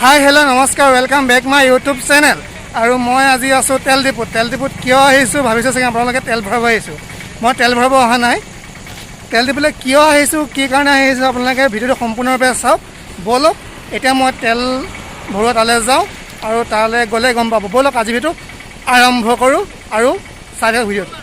হাই hello' নমস্কাৰ welcome back my YouTube channel. আৰু মই আজি আছোঁ তেল ডিপুত কিয় আহিছোঁ ভাবিছোঁ চাগে আপোনালোকে তেল ভৰাব আহিছোঁ। মই তেল ভৰাব অহা নাই। তেল ডিপুলৈ কিয় আহিছোঁ, কি কাৰণে আহিছোঁ আপোনালোকে ভিডিঅ'টো সম্পূৰ্ণৰূপে চাওক। ব'লক এতিয়া মই তেল ভৰোৱা তালৈ যাওঁ আৰু তালৈ গ'লে গম পাব। ব'লক আজি ভিডিঅ'টো আৰম্ভ কৰোঁ আৰু চাই দিয়ক ভিডিঅ'টো।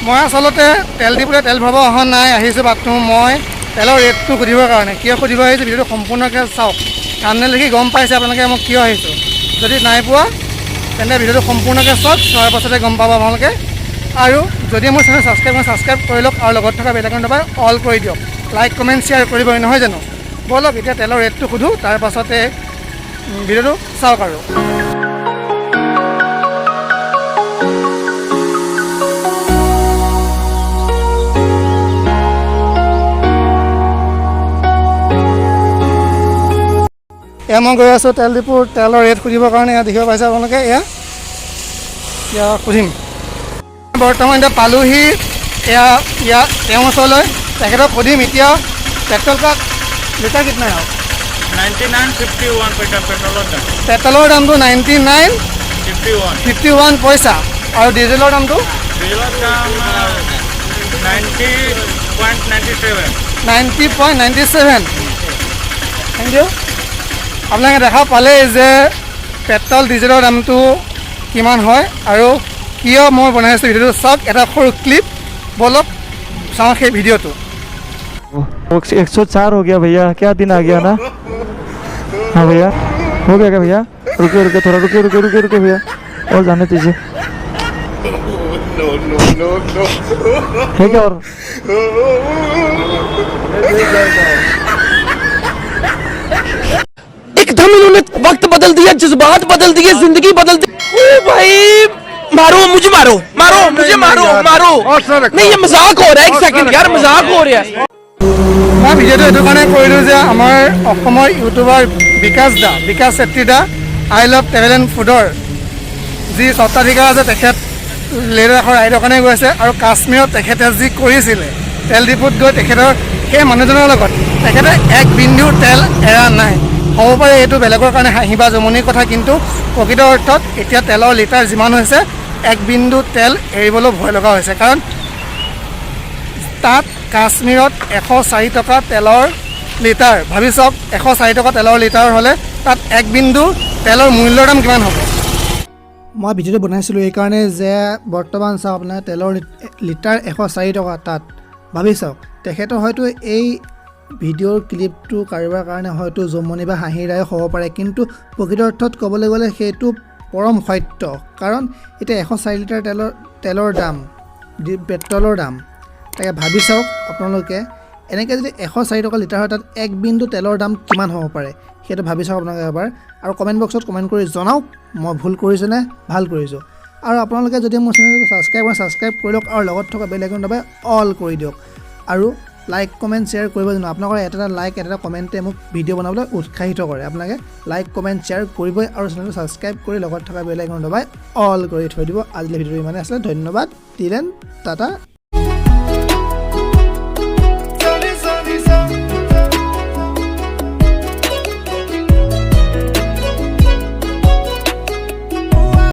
মই আচলতে তেল ডিপুলৈ তেল ভৰাব অহা নাই, আহিছোঁ মাত্ৰ মই তেলৰ ৰেটটো সুধিবৰ কাৰণে। কিয় সুধিব আহিছোঁ ভিডিঅ'টো সম্পূৰ্ণকৈ চাওক। থাম্বনেইল দেখি গম পাইছে আপোনালোকে মই কিয় আহিছোঁ। যদি নাই পোৱা তেন্তে ভিডিঅ'টো সম্পূৰ্ণকৈ চাওক, চোৱাৰ পাছতে গম পাব আপোনালোকে। আৰু যদি মোৰ চেনেল ছাবস্ক্ৰাইব কৰি লওক আৰু লগত থকা বেল আইকন দবাই অল কৰি দিয়ক। লাইক কমেণ্ট শ্বেয়াৰ কৰিবই নহয় জানো। ব'লক এতিয়া তেলৰ ৰেটটো সোধোঁ, তাৰ পাছতে ভিডিঅ'টো চাওক। আৰু এয়া মই গৈ আছোঁ তেল ডিপুৰ তেলৰ ৰেট সুধিবৰ কাৰণে। এয়া দেখিব পাইছে আপোনালোকে, এয়া সুধিম। বৰ্তমান এতিয়া পালোহি তেওঁৰ ওচৰলৈ, তেখেতক সুধিম এতিয়া পেট্ৰল का লিটাৰ কিतना है? 99.51 পেট্ৰলৰ দামটো 99.51 পইচা আৰু ডিজেলৰ দামটো 90.97। Thank you. আপোনালোকে দেখা পালেই যে পেট্ৰল ডিজেলৰ দামটো কিমান হয় আৰু কিয় মই বনাইছোঁ ভিডিঅ'টো চাওক। এটা সৰু ক্লিপ, ব'লক চাওঁ সেই ভিডিঅ'টো। 104 हो गया भैया, क्या दिन आ गया ना। हाँ भैया, हो गया क्या भैया? रुके थोड़ा, रुके भैया, और जाने दीजिए। है क्या और एकदम इन्होंने वक्त बदल दिया, जज्बात बदल दिए, जिंदगी बदल दी। ओ भाई मारो मुझे, मारो नहीं, ये मजाक हो रहा है। एक सेकंड यार, मजाक हो रहा है। মই ভিডিঅ'টো এইটো কাৰণে কৰিলোঁ যে আমাৰ অসমৰ ইউটিউবাৰ বিকাশ চেত্ৰী দা আই লাভ ট্ৰেভেল এণ্ড ফুডৰ যি স্বত্বাধিকাৰ আছে, তেখেত লেডাখৰ ৰাইডৰ কাৰণে গৈ আছে। আৰু কাশ্মীৰত তেখেতে যি কৰিছিলে তেল ডিপুত গৈ তেখেতৰ সেই মানুহজনৰ লগত তেখেতে এক বিন্দু তেল এৰা নাই। হ'ব পাৰে এইটো বেলেগৰ কাৰণে হাঁহি বা জমনিৰ কথা, কিন্তু প্ৰকৃত অৰ্থত এতিয়া তেলৰ লিটাৰ যিমান হৈছে এক বিন্দু তেল এৰিবলৈ ভয় লগা হৈছে। কাৰণ তাত কাশ্মীৰত 104 টকা তেলৰ লিটাৰ। ভাবি চাওক, 104 টকা তেলৰ লিটাৰ হ'লে তাত এক বিন্দু তেলৰ মূল্যৰ দাম কিমান হ'ব। মই ভিডিঅ'টো বনাইছিলোঁ এইকাৰণে যে বৰ্তমান চাওক আপোনাৰ তেলৰ লিটাৰ 104 টকা তাত। ভাবি চাওক, তেখেতৰ হয়তো এই ভিডিঅ'ৰ ক্লিপটো কাৰোবাৰ কাৰণে হয়তো জমনি বা হাঁহিদায়ক হ'ব পাৰে, কিন্তু প্ৰকৃত অৰ্থত ক'বলৈ গ'লে সেইটো পৰম সত্য। কাৰণ এতিয়া 104 লিটাৰ তেলৰ দাম, পেট্ৰলৰ দাম, তাকে ভাবি চাওক আপোনালোকে। এনেকৈ যদি 104 টকা লিটাৰ হয়, তাত এক বিন্দু তেলৰ দাম কিমান হ'ব পাৰে সেইটো ভাবি চাওক আপোনালোকে এবাৰ। আৰু কমেণ্ট বক্সত কমেণ্ট কৰি জনাওক মই ভুল কৰিছোঁ নে ভাল কৰিছোঁ। আৰু আপোনালোকে যদি মোৰ চেনেলটো ছাবস্ক্ৰাইব কৰি লওক আৰু লগত থকা বেল আইকন দবাই অল কৰি দিয়ক। আৰু লাইক কমেণ্ট শ্বেয়াৰ কৰিব জানো। আপোনালোকৰ এটা লাইক এটা কমেণ্টে মোক ভিডিঅ' বনাবলৈ উৎসাহিত কৰে। আপোনালোকে লাইক কমেণ্ট শ্বেয়াৰ কৰিবই আৰু চেনেলটো ছাবস্ক্ৰাইব কৰি লগত থকা বেল আইকন দবাই অল কৰি থৈ দিব। আজিলৈ ভিডিঅ'টো ইমানে আছিলে। ধন্যবাদ। টিলেন টাটা।